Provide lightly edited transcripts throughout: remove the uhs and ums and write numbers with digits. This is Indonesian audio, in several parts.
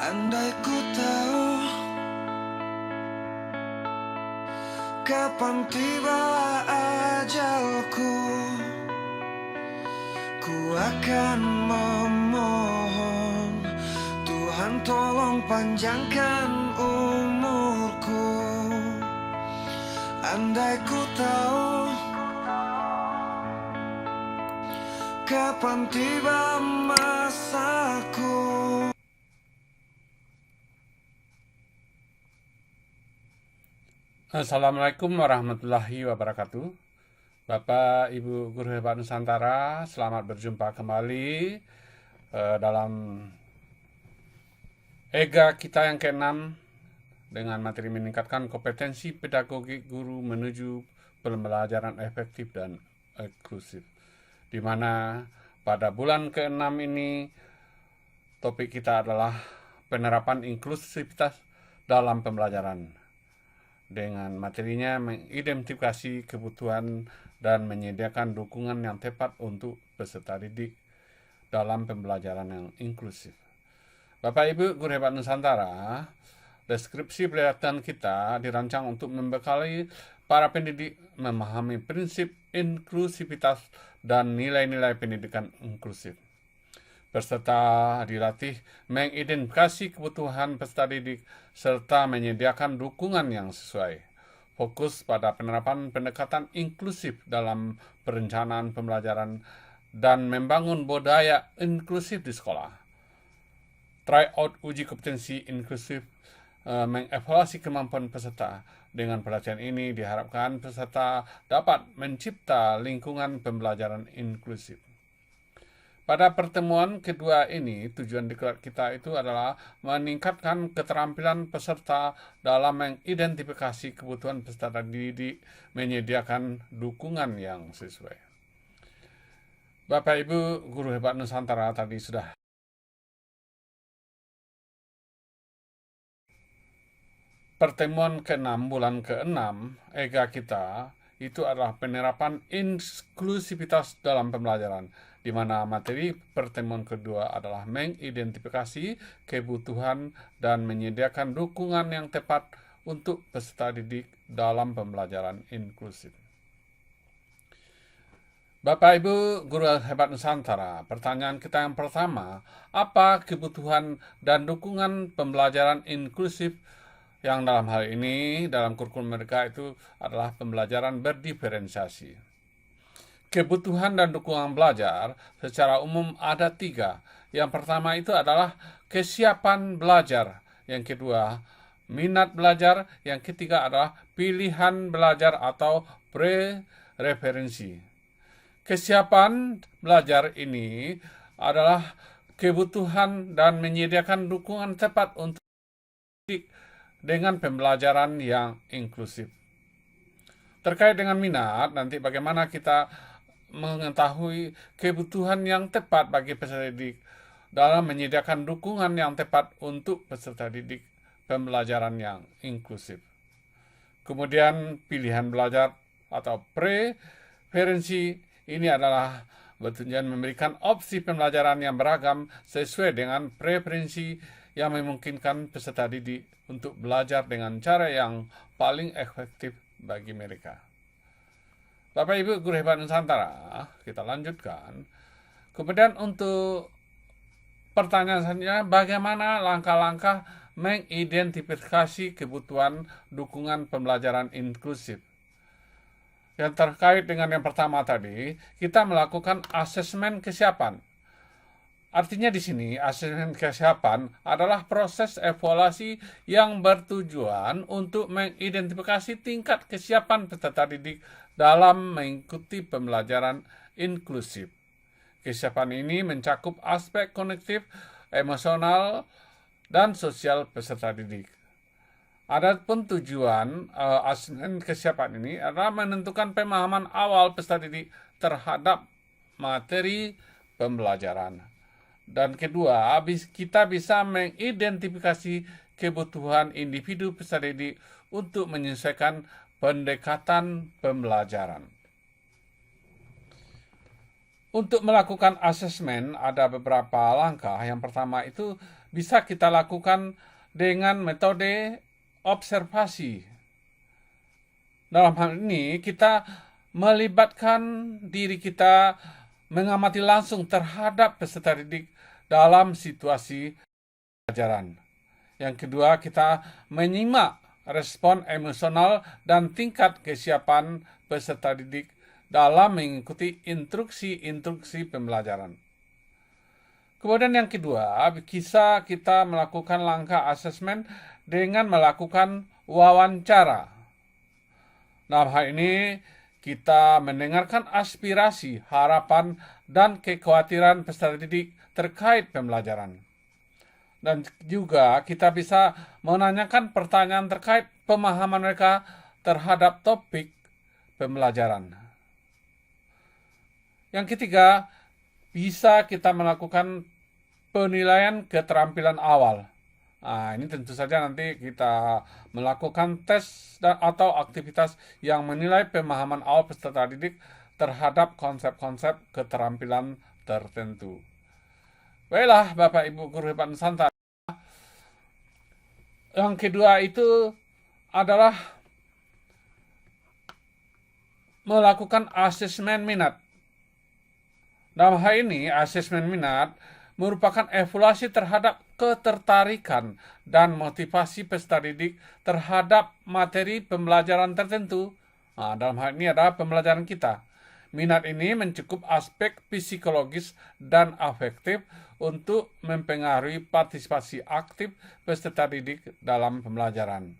Andai ku tahu kapan tiba ajalku, ku akan memohon Tuhan tolong panjangkan umurku. Andai ku tahu kapan tiba masaku. Assalamualaikum warahmatullahi wabarakatuh. Bapak, Ibu Guru Hebat Nusantara, selamat berjumpa kembali dalam EGA kita yang ke-6 dengan materi meningkatkan kompetensi pedagogik guru menuju pembelajaran efektif dan inklusif. Di mana pada bulan ke-6 ini topik kita adalah penerapan inklusivitas dalam pembelajaran. Dengan materinya mengidentifikasi kebutuhan dan menyediakan dukungan yang tepat untuk peserta didik dalam pembelajaran yang inklusif. Bapak Ibu Guru Hebat Nusantara, deskripsi penelitian kita dirancang untuk membekali para pendidik memahami prinsip inklusivitas dan nilai-nilai pendidikan inklusif. Peserta dilatih mengidentifikasi kebutuhan peserta didik serta menyediakan dukungan yang sesuai. Fokus pada penerapan pendekatan inklusif dalam perencanaan pembelajaran dan membangun budaya inklusif di sekolah. Tryout uji kompetensi inklusif mengevaluasi kemampuan peserta. Dengan pelatihan ini diharapkan peserta dapat mencipta lingkungan pembelajaran inklusif. Pada pertemuan kedua ini, tujuan diklat kita itu adalah meningkatkan keterampilan peserta dalam mengidentifikasi kebutuhan peserta didik, menyediakan dukungan yang sesuai. Bapak Ibu Guru Hebat Nusantara tadi sudah pertemuan ke-6 bulan ke-6 EGA kita itu adalah penerapan inklusivitas dalam pembelajaran, di mana materi pertemuan kedua adalah mengidentifikasi kebutuhan dan menyediakan dukungan yang tepat untuk peserta didik dalam pembelajaran inklusif. Bapak Ibu Guru Hebat Nusantara, pertanyaan kita yang pertama, apa kebutuhan dan dukungan pembelajaran inklusif yang dalam hal ini dalam kurikulum mereka itu adalah pembelajaran berdiferensiasi. Kebutuhan dan dukungan belajar secara umum ada 3. Yang pertama itu adalah kesiapan belajar. Yang kedua, minat belajar. Yang ketiga adalah pilihan belajar atau prereferensi. Kesiapan belajar ini adalah kebutuhan dan menyediakan dukungan tepat untuk dengan pembelajaran yang inklusif. Terkait dengan minat, nanti bagaimana kita mengetahui kebutuhan yang tepat bagi peserta didik dalam menyediakan dukungan yang tepat untuk peserta didik pembelajaran yang inklusif. Kemudian pilihan belajar atau preferensi ini adalah bertujuan memberikan opsi pembelajaran yang beragam sesuai dengan preferensi yang memungkinkan peserta didik untuk belajar dengan cara yang paling efektif bagi mereka. Bapak Ibu Guru Hebat Nusantara, kita lanjutkan. Kemudian untuk pertanyaan selanjutnya, bagaimana langkah-langkah mengidentifikasi kebutuhan dukungan pembelajaran inklusif? Yang terkait dengan yang pertama tadi, kita melakukan asesmen kesiapan. Artinya di sini asesmen kesiapan adalah proses evaluasi yang bertujuan untuk mengidentifikasi tingkat kesiapan peserta didik dalam mengikuti pembelajaran inklusif. Kesiapan ini mencakup aspek kognitif, emosional, dan sosial peserta didik. Adapun tujuan asesmen kesiapan ini adalah menentukan pemahaman awal peserta didik terhadap materi pembelajaran. Dan kedua, kita bisa mengidentifikasi kebutuhan individu peserta didik untuk menyesuaikan pendekatan pembelajaran. Untuk melakukan asesmen ada beberapa langkah. Yang pertama itu bisa kita lakukan dengan metode observasi. Dalam hal ini kita melibatkan diri kita mengamati langsung terhadap peserta didik dalam situasi pelajaran. Yang kedua, kita menyimak respon emosional dan tingkat kesiapan peserta didik dalam mengikuti instruksi-instruksi pembelajaran. Kemudian yang kedua, bisa kita melakukan langkah asesmen dengan melakukan wawancara. Dalam hal ini, kita mendengarkan aspirasi, harapan, dan kekhawatiran peserta didik terkait pembelajaran. Dan juga kita bisa menanyakan pertanyaan terkait pemahaman mereka terhadap topik pembelajaran. Yang ketiga, bisa kita melakukan penilaian keterampilan awal. Nah, ini tentu saja nanti kita melakukan tes atau aktivitas yang menilai pemahaman awal peserta didik terhadap konsep-konsep keterampilan tertentu. Baiklah, Bapak Ibu Guru Hebat Nusantara. Yang kedua itu adalah melakukan asesmen minat. Dalam hal ini, asesmen minat merupakan evaluasi terhadap ketertarikan dan motivasi peserta didik terhadap materi pembelajaran tertentu. Nah, dalam hal ini adalah pembelajaran kita. Minat ini mencakup aspek psikologis dan afektif untuk mempengaruhi partisipasi aktif peserta didik dalam pembelajaran.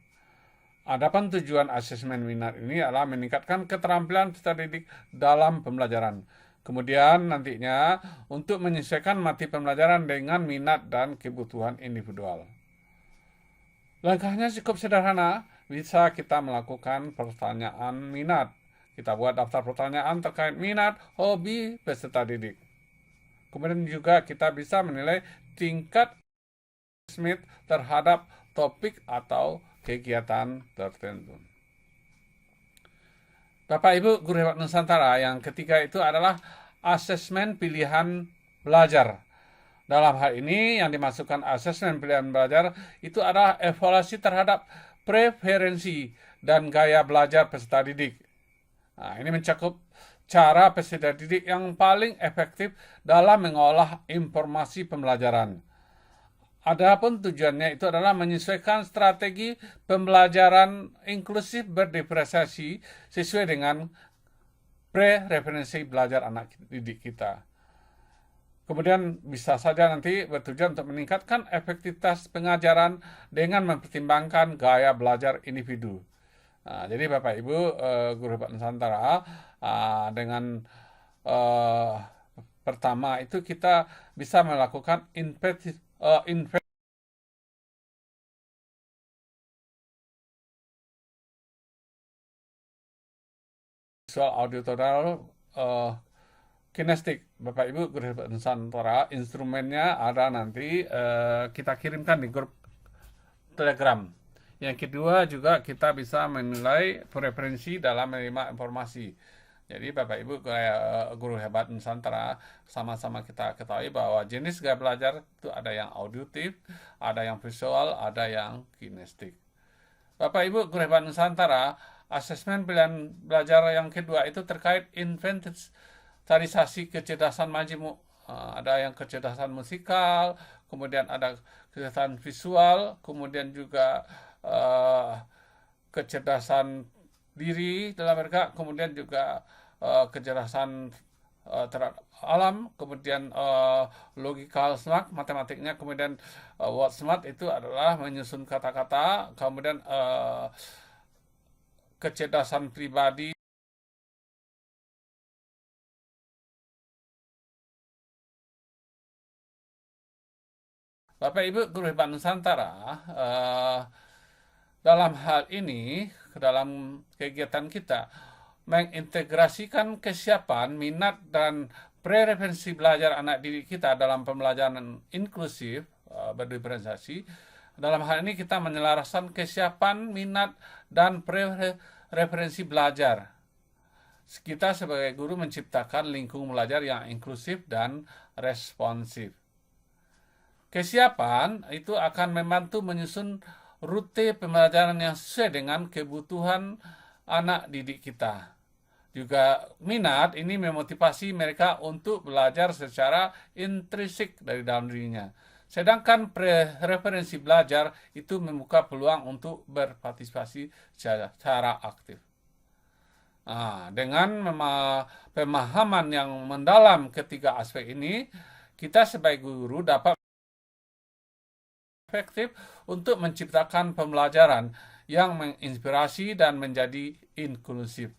Adapun tujuan asesmen minat ini adalah meningkatkan keterampilan peserta didik dalam pembelajaran. Kemudian nantinya untuk menyesuaikan materi pembelajaran dengan minat dan kebutuhan individual. Langkahnya cukup sederhana, bisa kita melakukan pertanyaan minat. Kita buat daftar pertanyaan terkait minat, hobi peserta didik. Kemudian juga kita bisa menilai tingkat Smith terhadap topik atau kegiatan tertentu. Bapak Ibu Guru Hebat Nusantara, yang ketiga itu adalah asesmen pilihan belajar. Dalam hal ini yang dimasukkan asesmen pilihan belajar itu adalah evaluasi terhadap preferensi dan gaya belajar peserta didik. Nah, ini mencakup cara peserta didik yang paling efektif dalam mengolah informasi pembelajaran. Adapun tujuannya itu adalah menyesuaikan strategi pembelajaran inklusif berdiferensiasi sesuai dengan preferensi belajar anak didik kita. Kemudian bisa saja nanti bertujuan untuk meningkatkan efektivitas pengajaran dengan mempertimbangkan gaya belajar individu. Nah, jadi Bapak Ibu Guru Hebat Nusantara, dengan pertama itu kita bisa melakukan visual auditory kinestik. Bapak Ibu Guru Hebat Nusantara, instrumennya ada nanti kita kirimkan di grup Telegram. Yang kedua juga kita bisa menilai preferensi dalam menerima informasi. Jadi Bapak Ibu Guru Hebat Nusantara, sama-sama kita ketahui bahwa jenis gaya belajar itu ada yang auditif, ada yang visual, ada yang kinestik. Bapak Ibu Guru Hebat Nusantara, asesmen pilihan belajar yang kedua itu terkait inventarisasi kecerdasan majemuk. Ada yang kecerdasan musikal, kemudian ada kecerdasan visual, kemudian juga kecerdasan diri dalam mereka, kemudian juga kecerdasan terhadap alam, kemudian logical smart, matematiknya, kemudian word smart itu adalah menyusun kata-kata, kemudian kecerdasan pribadi. Bapak Ibu Guru Hebat Nusantara, dalam hal ini, dalam kegiatan kita, mengintegrasikan kesiapan, minat, dan preferensi belajar anak didik kita dalam pembelajaran inklusif berdiferensiasi. Dalam hal ini kita menyelaraskan kesiapan, minat, dan preferensi belajar. Kita sebagai guru menciptakan lingkungan belajar yang inklusif dan responsif. Kesiapan itu akan membantu menyusun rute pembelajaran yang sesuai dengan kebutuhan anak didik kita. Juga minat ini memotivasi mereka untuk belajar secara intrinsik dari dalam dirinya. Sedangkan preferensi belajar itu membuka peluang untuk berpartisipasi secara aktif. Dengan pemahaman yang mendalam ketiga aspek ini, kita sebagai guru dapat efektif untuk menciptakan pembelajaran yang menginspirasi dan menjadi inklusif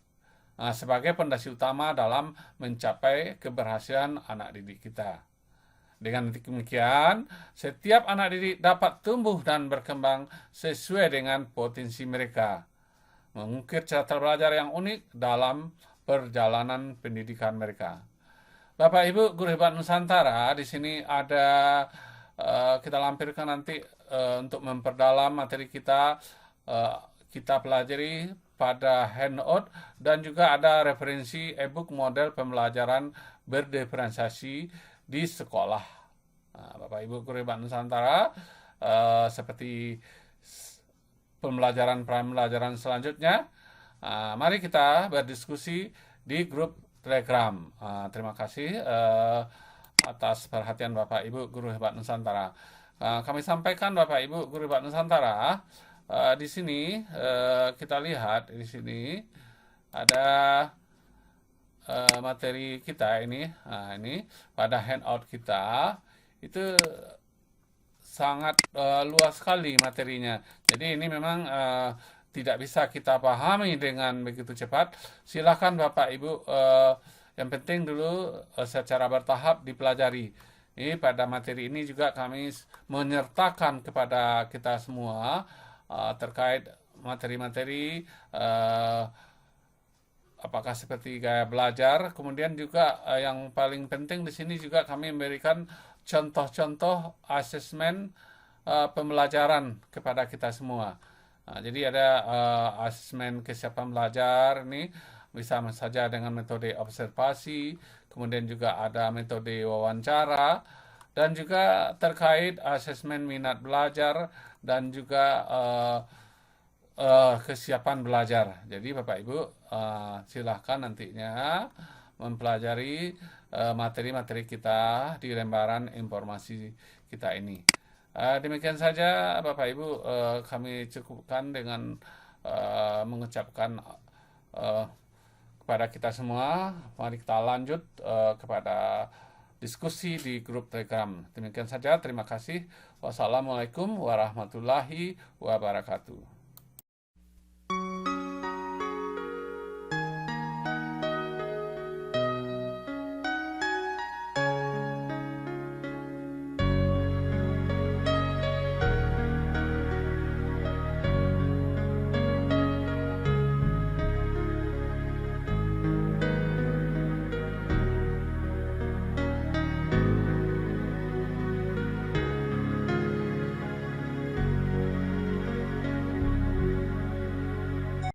sebagai fondasi utama dalam mencapai keberhasilan anak didik kita. Dengan demikian, setiap anak didik dapat tumbuh dan berkembang sesuai dengan potensi mereka, mengukir cara belajar yang unik dalam perjalanan pendidikan mereka. Bapak Ibu Guru Hebat Nusantara, di sini ada kita lampirkan nanti untuk memperdalam materi kita, kita pelajari pada handout dan juga ada referensi e-book model pembelajaran berdiferensiasi di sekolah. Bapak Ibu Guru Hebat Nusantara, seperti pembelajaran selanjutnya, mari kita berdiskusi di grup Telegram. Terima kasih atas perhatian Bapak Ibu Guru Hebat Nusantara. Kami sampaikan Bapak Ibu Guru Hebat Nusantara, di sini kita lihat di sini ada materi kita ini. Ini pada handout kita itu sangat luas sekali materinya. Jadi ini memang tidak bisa kita pahami dengan begitu cepat. Silakan Bapak Ibu, yang penting dulu secara bertahap dipelajari. Ini pada materi ini juga kami menyertakan kepada kita semua terkait materi-materi apakah seperti gaya belajar. Kemudian juga yang paling penting di sini juga kami memberikan contoh-contoh asesmen pembelajaran kepada kita semua. Jadi ada asesmen kesiapan belajar ini bisa saja dengan metode observasi, kemudian juga ada metode wawancara, dan juga terkait asesmen minat belajar dan juga kesiapan belajar. Jadi Bapak Ibu silahkan nantinya mempelajari materi-materi kita di lembaran informasi kita ini. Demikian saja Bapak Ibu, kami cukupkan dengan mengucapkan kepada kita semua, mari kita lanjut kepada diskusi di grup Telegram. Demikian saja, terima kasih. Wassalamualaikum warahmatullahi wabarakatuh.